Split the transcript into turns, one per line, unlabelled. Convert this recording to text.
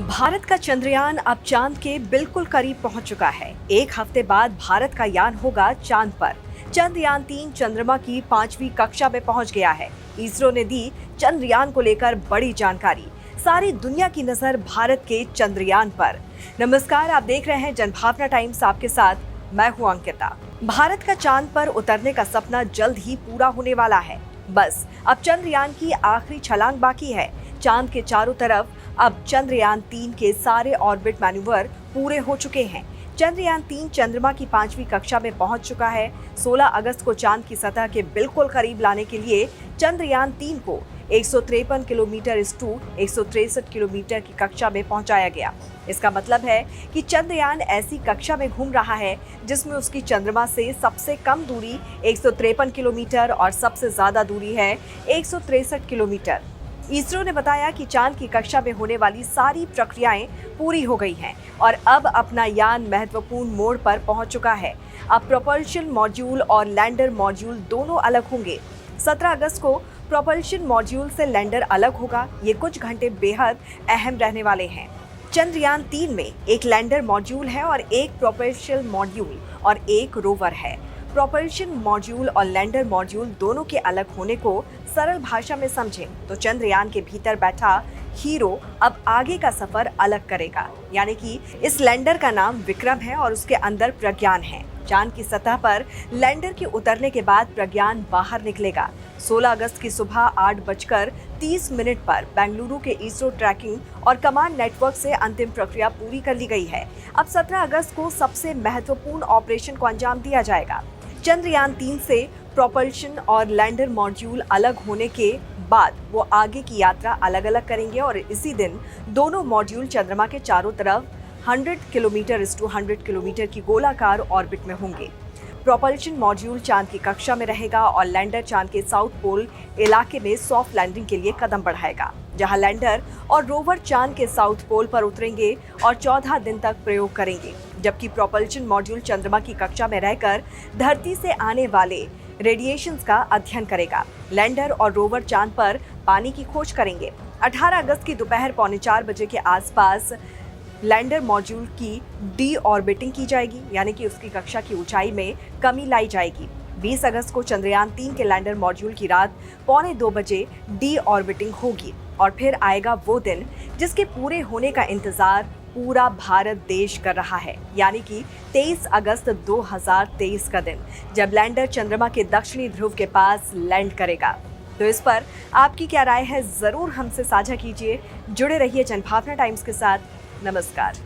भारत का चंद्रयान अब चांद के बिल्कुल करीब पहुंच चुका है। एक हफ्ते बाद भारत का यान होगा चांद पर। चंद्रयान 3 चंद्रमा की 5वीं कक्षा में पहुंच गया है। इसरो ने दी चंद्रयान को लेकर बड़ी जानकारी। सारी दुनिया की नजर भारत के चंद्रयान पर। नमस्कार, आप देख रहे हैं जनभावना टाइम्स, आपके साथ मैं हूं अंकिता। भारत का चांद पर उतरने का सपना जल्द ही पूरा होने वाला है। बस अब चंद्रयान की आखिरी छलांग बाकी है। चांद के चारों तरफ अब चंद्रयान 3 के सारे ऑर्बिट मैन्यूवर पूरे हो चुके हैं। चंद्रयान 3 चंद्रमा की 5वीं कक्षा में पहुंच चुका है। 16 अगस्त को चांद की सतह के बिल्कुल करीब लाने के लिए चंद्रयान 3 को 153 किलोमीटर 163 किलोमीटर की कक्षा में पहुंचाया गया। इसका मतलब है कि चंद्रयान ऐसी कक्षा में घूम रहा है जिसमें उसकी चंद्रमा से सबसे कम दूरी 153 किलोमीटर और सबसे ज्यादा दूरी है 163 किलोमीटर। इसरो ने बताया कि चांद की कक्षा में होने वाली सारी प्रक्रियाएं पूरी हो गई हैं और अब अपना यान महत्वपूर्ण मोड़ पर पहुंच चुका है। अब प्रोपल्शन मॉड्यूल और लैंडर मॉड्यूल दोनों अलग होंगे। 17 अगस्त को प्रोपल्शन मॉड्यूल से लैंडर अलग होगा। ये कुछ घंटे बेहद अहम रहने वाले हैं। चंद्रयान 3 में एक लैंडर मॉड्यूल है और एक प्रोपल्शन मॉड्यूल और एक रोवर है। प्रोपल्शन मॉड्यूल और लैंडर मॉड्यूल दोनों के अलग होने को सरल भाषा में समझें तो चंद्रयान के भीतर बैठा हीरो अब आगे का सफर अलग करेगा। यानी कि इस लैंडर का नाम विक्रम है और उसके अंदर प्रज्ञान है। चांद की सतह पर लैंडर के उतरने के बाद प्रज्ञान बाहर निकलेगा। 16 अगस्त की सुबह 8:30 पर बेंगलुरु के इसरो ट्रैकिंग और कमांड नेटवर्क से अंतिम प्रक्रिया पूरी कर ली गई है। अब 17 अगस्त को सबसे महत्वपूर्ण ऑपरेशन को अंजाम दिया जाएगा। चंद्रयान 3 से प्रोपल्शन और लैंडर मॉड्यूल अलग होने के बाद वो आगे की यात्रा अलग अलग करेंगे और इसी दिन दोनों मॉड्यूल चंद्रमा के चारों तरफ 100 किलोमीटर 100 किलोमीटर की गोलाकार ऑर्बिट में होंगे। प्रोपल्शन मॉड्यूल चांद की कक्षा में रहेगा और लैंडर चांद के साउथ पोल इलाके में सॉफ्ट लैंडिंग के लिए कदम बढ़ाएगा, जहां लैंडर और रोवर चांद के साउथ पोल पर उतरेंगे और 14 दिन तक प्रयोग करेंगे, जबकि प्रोपल्शन मॉड्यूल चंद्रमा की कक्षा में रहकर धरती से आने वाले रेडिएशंस का अध्ययन करेगा। लैंडर और रोवर चांद पर पानी की खोज करेंगे। 18 अगस्त की दोपहर 3:45 के आसपास लैंडर मॉड्यूल की डी ऑर्बिटिंग की जाएगी, यानी कि उसकी कक्षा की ऊंचाई में कमी लाई जाएगी। 20 अगस्त को चंद्रयान 3 के लैंडर मॉड्यूल की रात 1:45 बजे डी ऑर्बिटिंग होगी और फिर आएगा वो दिन जिसके पूरे होने का इंतजार पूरा भारत देश कर रहा है, यानी कि 23 अगस्त 2023 का दिन, जब लैंडर चंद्रमा के दक्षिणी ध्रुव के पास लैंड करेगा। तो इस पर आपकी क्या राय है, जरूर हमसे साझा कीजिए। जुड़े रहिए जनभावना टाइम्स के साथ। नमस्कार।